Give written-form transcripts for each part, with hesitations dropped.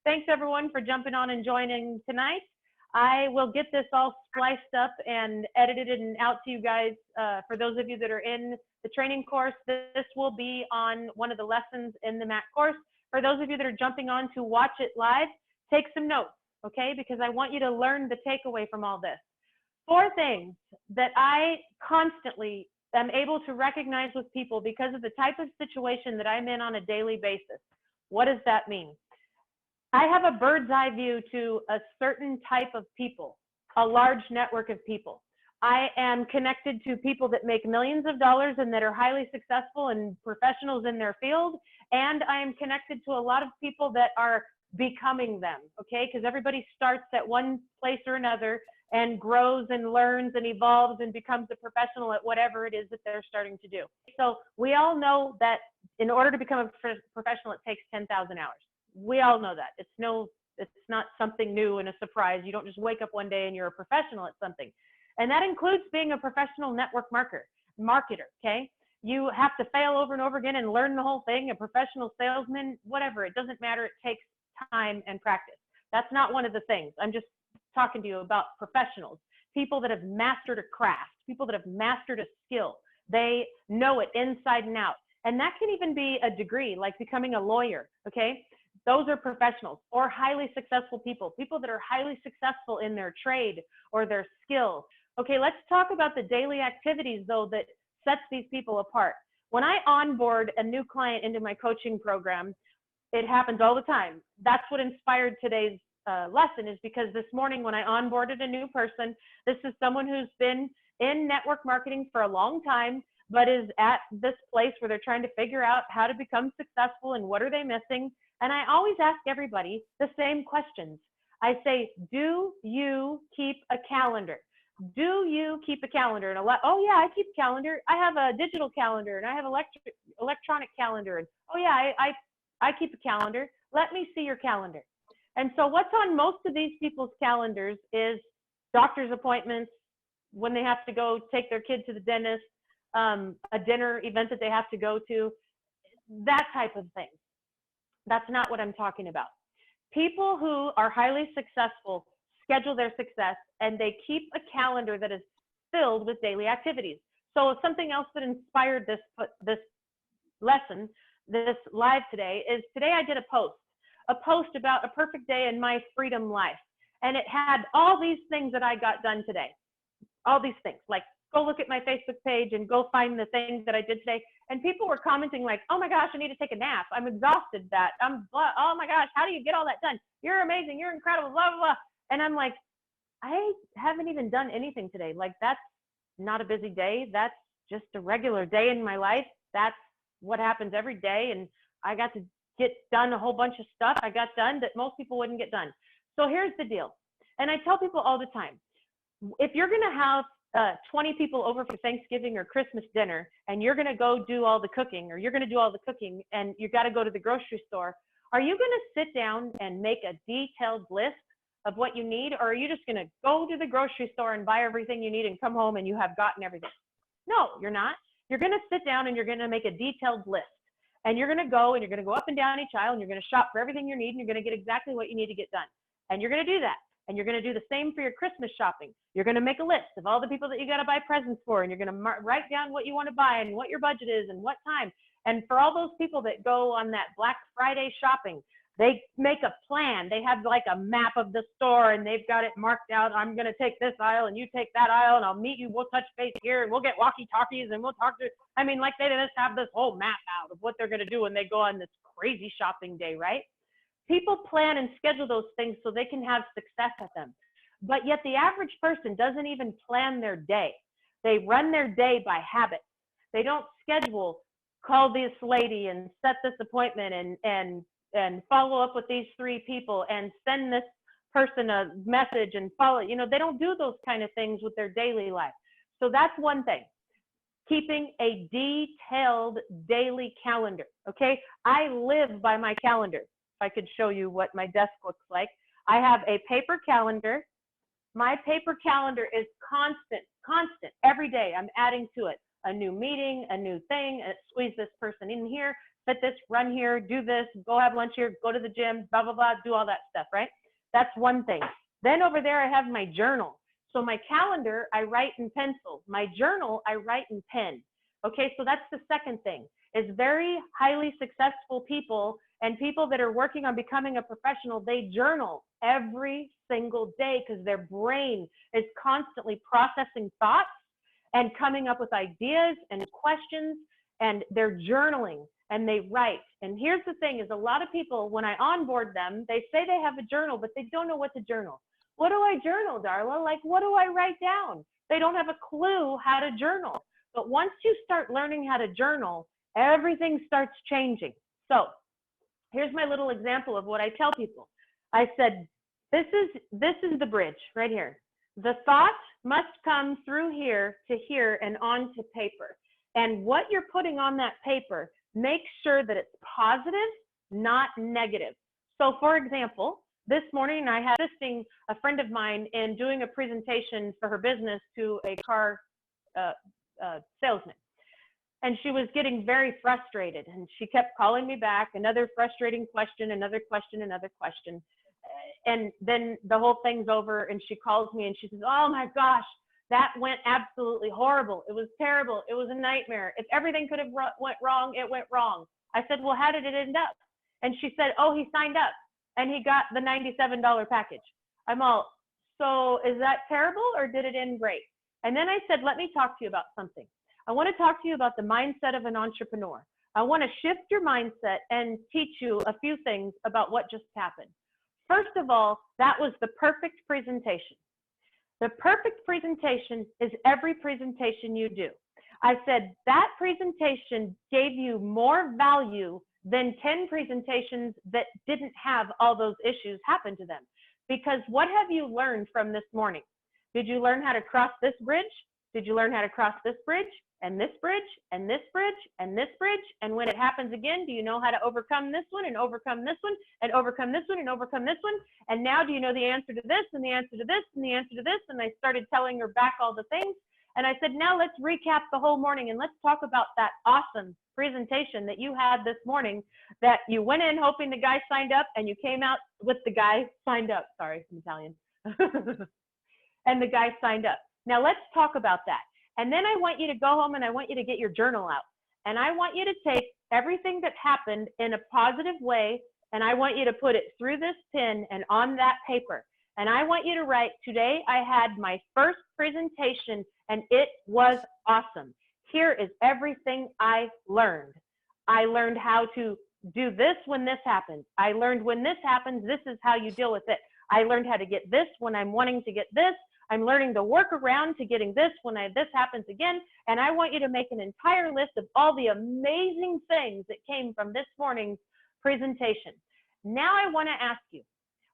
thanks everyone for jumping on and joining tonight. I will get this all spliced up and edited and out to you guys. For those of you that are in the training course, this will be on one of the lessons in the MAC course. For those of you that are jumping on to watch it live, take some notes, okay? Because I want you to learn the takeaway from all this. 4 things that I constantly am able to recognize with people because of the type of situation that I'm in on a daily basis. What does that mean? I have a bird's eye view to a certain type of people, a large network of people. I am connected to people that make millions of dollars and that are highly successful and professionals in their field. And I am connected to a lot of people that are becoming them, okay? Because everybody starts at one place or another and grows and learns and evolves and becomes a professional at whatever it is that they're starting to do. So we all know that in order to become a professional, it takes 10,000 hours. We all know that. It's not something new and a surprise. You don't just wake up one day and you're a professional at something. And that includes being a professional network marketer, okay? You have to fail over and over again and learn the whole thing, a professional salesman, whatever. It doesn't matter. It takes time and practice. That's not one of the things. I'm just talking to you about professionals, people that have mastered a craft, people that have mastered a skill. They know it inside and out. And that can even be a degree, like becoming a lawyer, okay? Those are professionals or highly successful people, people that are highly successful in their trade or their skill. Okay, let's talk about the daily activities, though, that sets these people apart. When I onboard a new client into my coaching program, it happens all the time. That's what inspired today's lesson, is because this morning when I onboarded a new person, this is someone who's been in network marketing for a long time, but is at this place where they're trying to figure out how to become successful and what are they missing. And I always ask everybody the same questions. I say, do you keep a calendar? Do you keep a calendar? And oh yeah, I keep a calendar. I have a digital calendar and I have electronic calendar. And oh yeah, I keep a calendar. Let me see your calendar. And so what's on most of these people's calendars is doctor's appointments, when they have to go take their kid to the dentist, a dinner event that they have to go to, that type of thing. That's not what I'm talking about. People who are highly successful schedule their success and they keep a calendar that is filled with daily activities. So something else that inspired this lesson, this live today, is today I did a post about a perfect day in my freedom life. And it had all these things that I got done today. All these things, like go look at my Facebook page and go find the things that I did today. And people were commenting like, oh my gosh, I need to take a nap. I'm exhausted that. Oh my gosh, how do you get all that done? You're amazing. You're incredible, blah, blah, blah. And I'm like, I haven't even done anything today. Like, that's not a busy day. That's just a regular day in my life. That's what happens every day. And I got to get done a whole bunch of stuff I got done that most people wouldn't get done. So here's the deal. And I tell people all the time, if you're going to have 20 people over for Thanksgiving or Christmas dinner, and you're going to go do all the cooking, or you're going to do all the cooking, and you got to go to the grocery store, are you going to sit down and make a detailed list of what you need, or are you just going to go to the grocery store and buy everything you need and come home and you have gotten everything? No, you're not. You're going to sit down and you're going to make a detailed list, and you're going to go up and down each aisle, and you're going to shop for everything you need, and you're going to get exactly what you need to get done. And you're going to do that. And you're going to do the same for your Christmas shopping. You're going to make a list of all the people that you got to buy presents for, and you're going to write down what you want to buy and what your budget is and what time. And for all those people that go on that Black Friday shopping, they make a plan. They have like a map of the store, and they've got it marked out. I'm going to take this aisle and you take that aisle, and I'll meet you. We'll touch base here, and we'll get walkie-talkies, and we'll talk to, I mean, like they just have this whole map out of what they're going to do when they go on this crazy shopping day, right? People plan and schedule those things so they can have success at them. But yet the average person doesn't even plan their day. They run their day by habit. They don't schedule, call this lady and set this appointment and follow up with these 3 people and send this person a message and follow. You know, they don't do those kind of things with their daily life. So that's one thing. Keeping a detailed daily calendar, okay? I live by my calendar. If I could show you what my desk looks like. I have a paper calendar. My paper calendar is constant. Every day I'm adding to it a new meeting, a new thing, squeeze this person in here, fit this, run here, do this, go have lunch here, go to the gym, blah, blah, blah, do all that stuff, right? That's one thing. Then over there, I have my journal. So my calendar, I write in pencil. My journal, I write in pen. Okay, so that's the second thing, is very highly successful people and people that are working on becoming a professional, they journal every single day because their brain is constantly processing thoughts and coming up with ideas and questions, and they're journaling and they write. And here's the thing is a lot of people, when I onboard them, they say they have a journal, but they don't know what to journal. What do I journal, Darla? Like, what do I write down? They don't have a clue how to journal. But once you start learning how to journal, everything starts changing. So here's my little example of what I tell people. I said, this is the bridge right here. The thought must come through here to here and onto paper. And what you're putting on that paper, make sure that it's positive, not negative. So for example, this morning I had assisting a friend of mine in doing a presentation for her business to a car salesman. And she was getting very frustrated and she kept calling me back, another frustrating question, another question, another question. And then the whole thing's over and she calls me and she says, oh my gosh, that went absolutely horrible. It was terrible. It was a nightmare. If everything could have went wrong, it went wrong. I said, well, how did it end up? And she said, oh, he signed up and he got the $97 package. I'm all, so is that terrible or did it end great? And then I said, let me talk to you about something. I want to talk to you about the mindset of an entrepreneur. I want to shift your mindset and teach you a few things about what just happened. First of all, that was the perfect presentation. The perfect presentation is every presentation you do. I said that presentation gave you more value than 10 presentations that didn't have all those issues happen to them. Because what have you learned from this morning? Did you learn how to cross this bridge? Did you learn how to cross this bridge and this bridge and this bridge and this bridge? And when it happens again, do you know how to overcome this one and overcome this one and overcome this one and overcome this one? And now do you know the answer to this and the answer to this and the answer to this? And I started telling her back all the things. And I said, now let's recap the whole morning and let's talk about that awesome presentation that you had this morning, that you went in hoping the guy signed up and you came out with the guy signed up. Sorry, I'm Italian. And the guy signed up. Now let's talk about that. And then I want you to go home and I want you to get your journal out. And I want you to take everything that happened in a positive way and I want you to put it through this pen and on that paper. And I want you to write, today I had my first presentation and it was awesome. Here is everything I learned. I learned how to do this when this happens. I learned when this happens, this is how you deal with it. I learned how to get this when I'm wanting to get this. I'm learning to work around to getting this when this happens again. And I want you to make an entire list of all the amazing things that came from this morning's presentation. Now I want to ask you,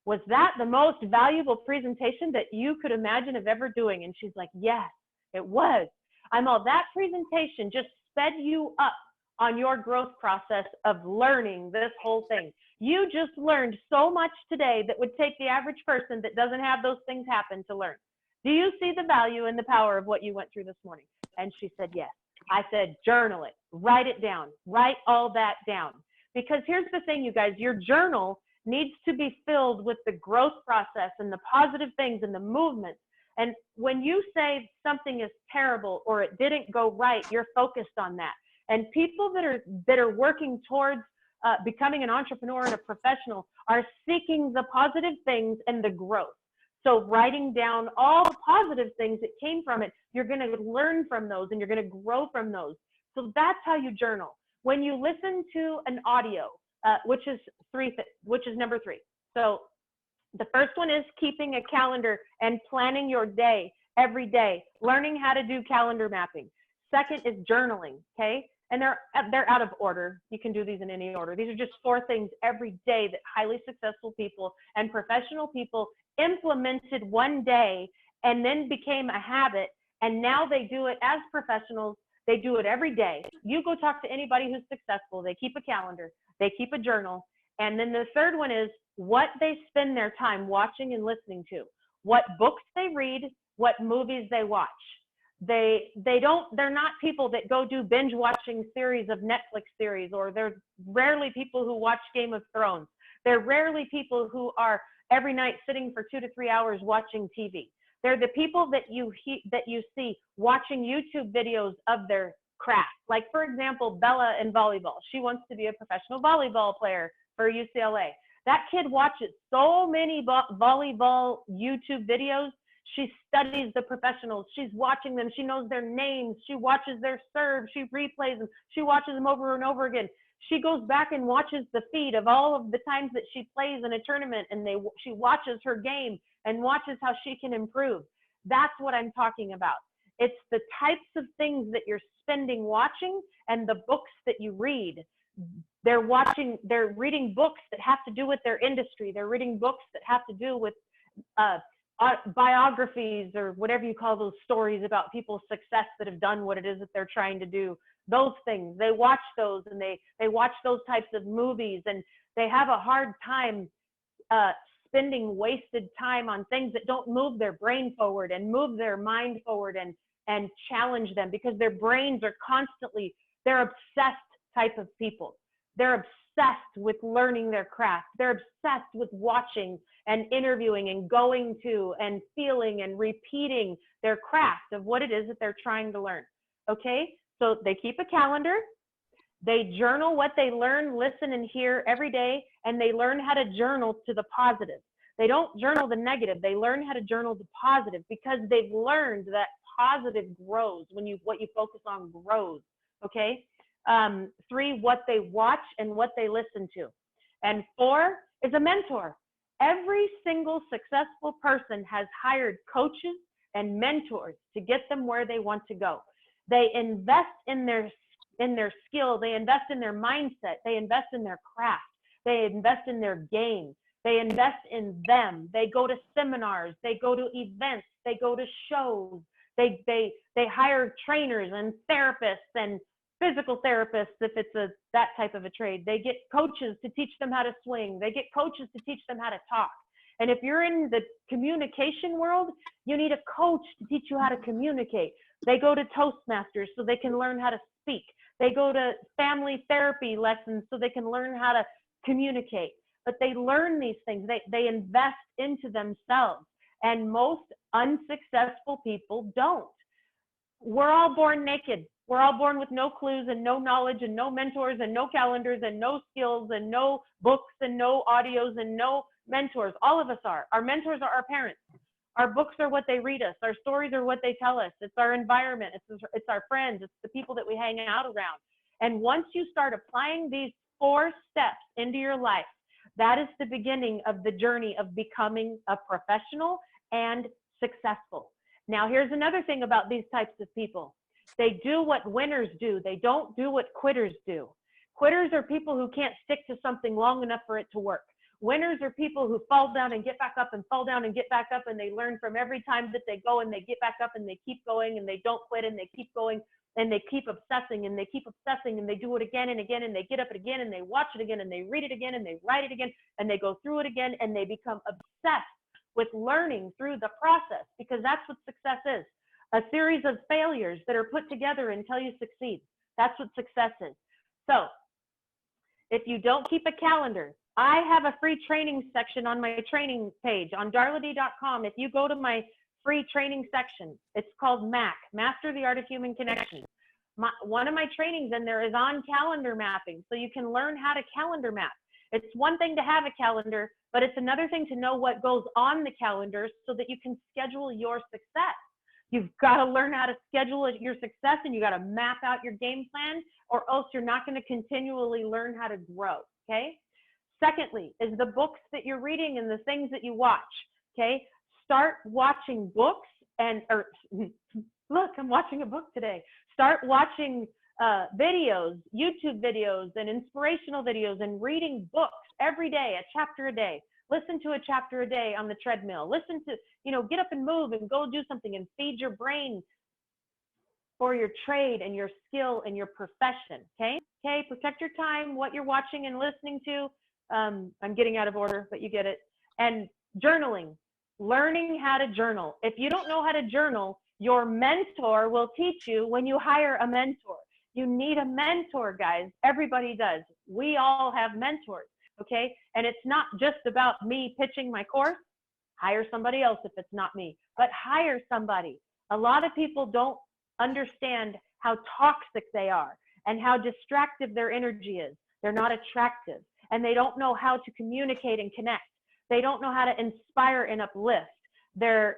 was that the most valuable presentation that you could imagine of ever doing? And she's like, yes, it was. I'm all, that presentation just sped you up on your growth process of learning this whole thing. You just learned so much today that would take the average person that doesn't have those things happen to learn. Do you see the value and the power of what you went through this morning? And she said, yes. I said, journal it, write it down, write all that down. Because here's the thing, you guys, your journal needs to be filled with the growth process and the positive things and the movements. And when you say something is terrible or it didn't go right, you're focused on that. And people that are working towards becoming an entrepreneur and a professional are seeking the positive things and the growth. So writing down all the positive things that came from it, you're going to learn from those and you're going to grow from those. So that's how you journal. When you listen to an audio, which is number 3. So the first one is keeping a calendar and planning your day every day, learning how to do calendar mapping. Second is journaling, okay? And they're out of order. You can do these in any order. These are just 4 things every day that highly successful people and professional people implemented one day and then became a habit. And now they do it as professionals. They do it every day. You go talk to anybody who's successful. They keep a calendar. They keep a journal. And then the third one is what they spend their time watching and listening to, what books they read, what movies they watch. they're not people that go do binge watching series of Netflix series, or they're rarely people who watch Game of Thrones. They're rarely people who are every night sitting for 2 to 3 hours watching TV. They're the people that you see watching YouTube videos of their craft. Like, for example, Bella in volleyball. She wants to be a professional volleyball player for UCLA. That kid watches so many volleyball YouTube videos. She studies the professionals. She's watching them. She knows their names. She watches their serves. She replays them. She watches them over and over again. She goes back and watches the feed of all of the times that she plays in a tournament, and she watches her game and watches how she can improve. That's what I'm talking about. It's the types of things that you're spending watching and the books that you read. They're reading books that have to do with their industry. They're reading books that have to do with biographies, or whatever you call those stories about people's success that have done what it is that they're trying to do. Those things, they watch those, and they watch those types of movies, and they have a hard time spending wasted time on things that don't move their brain forward and move their mind forward and challenge them, because their brains are constantly, they're obsessed type of people. They're obsessed with learning their craft. They're obsessed with watching and interviewing and going to and feeling and repeating their craft of what it is that they're trying to learn. Okay, so they keep a calendar. They journal what they learn, listen, and hear every day, and they learn how to journal to the positive. They don't journal the negative. They learn how to journal the positive, because they've learned that positive grows when what you focus on grows. Okay. 3, what they watch and what they listen to. And 4 is a mentor. Every single successful person has hired coaches and mentors to get them where they want to go. They invest in their skill. They invest in their mindset. They invest in their craft. They invest in their game. They invest in them. They go to seminars. They go to events. They go to shows. They hire trainers and therapists and physical therapists if it's that type of a trade. They get coaches to teach them how to swing. They get coaches to teach them how to talk. And if you're in the communication world, you need a coach to teach you how to communicate. They go to Toastmasters so they can learn how to speak. They go to family therapy lessons so they can learn how to communicate. But they learn these things. They invest into themselves. And most unsuccessful people don't. We're all born naked. We're all born with no clues and no knowledge and no mentors and no calendars and no skills and no books and no audios and no mentors. All of us are. Our mentors are our parents. Our books are what they read us. Our stories are what they tell us. It's our environment. It's our friends. It's the people that we hang out around. And once you start applying these 4 steps into your life, that is the beginning of the journey of becoming a professional and successful. Now, here's another thing about these types of people. They do what winners do. They don't do what quitters do. Quitters are people who can't stick to something long enough for it to work. Winners are people who fall down and get back up and fall down and get back up, and they learn from every time that they go, and they get back up and they keep going, and they don't quit, and they keep going, and they keep obsessing, and they keep obsessing, and they do it again and again, and they get up again, and they watch it again, and they read it again, and they write it again, and they go through it again, and they become obsessed with learning through the process, because that's what success is. A series of failures that are put together until you succeed. That's what success is. So if you don't keep a calendar, I have a free training section on my training page on darlad.com. If you go to my free training section, it's called MAC, Master the Art of Human Connection. One of my trainings in there is on calendar mapping, so you can learn how to calendar map. It's one thing to have a calendar, but it's another thing to know what goes on the calendar so that you can schedule your success. You've got to learn how to schedule your success, and you got to map out your game plan, or else you're not going to continually learn how to grow. Okay. Secondly, is the books that you're reading and the things that you watch. Okay. Start watching books look, I'm watching a book today. Start watching videos, YouTube videos and inspirational videos, and reading books every day, a chapter a day. Listen to a chapter a day on the treadmill. Listen to, get up and move and go do something, and feed your brain for your trade and your skill and your profession. Okay. Okay. Protect your time, what you're watching and listening to. I'm getting out of order, but you get it. And journaling, learning how to journal. If you don't know how to journal, Your mentor will teach you when you hire a mentor. You need a mentor, guys. Everybody does. We all have mentors, okay? And it's not just about me pitching my course. Hire somebody else if it's not me, but hire somebody. A lot of people don't understand how toxic they are and how distractive their energy is. They're not attractive, and they don't know how to communicate and connect. They don't know how to inspire and uplift. They're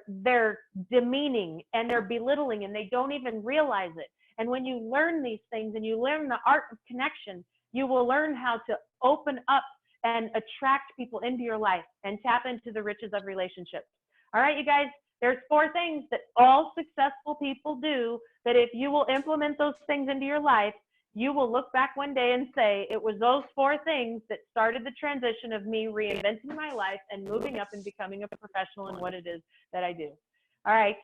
demeaning and they're belittling, and they don't even realize it. And when you learn these things and you learn the art of connection, you will learn how to open up and attract people into your life and tap into the riches of relationships. All right, you guys, there's 4 things that all successful people do that if you will implement those things into your life, you will look back one day and say, it was those 4 things that started the transition of me reinventing my life and moving up and becoming a professional in what it is that I do. All right.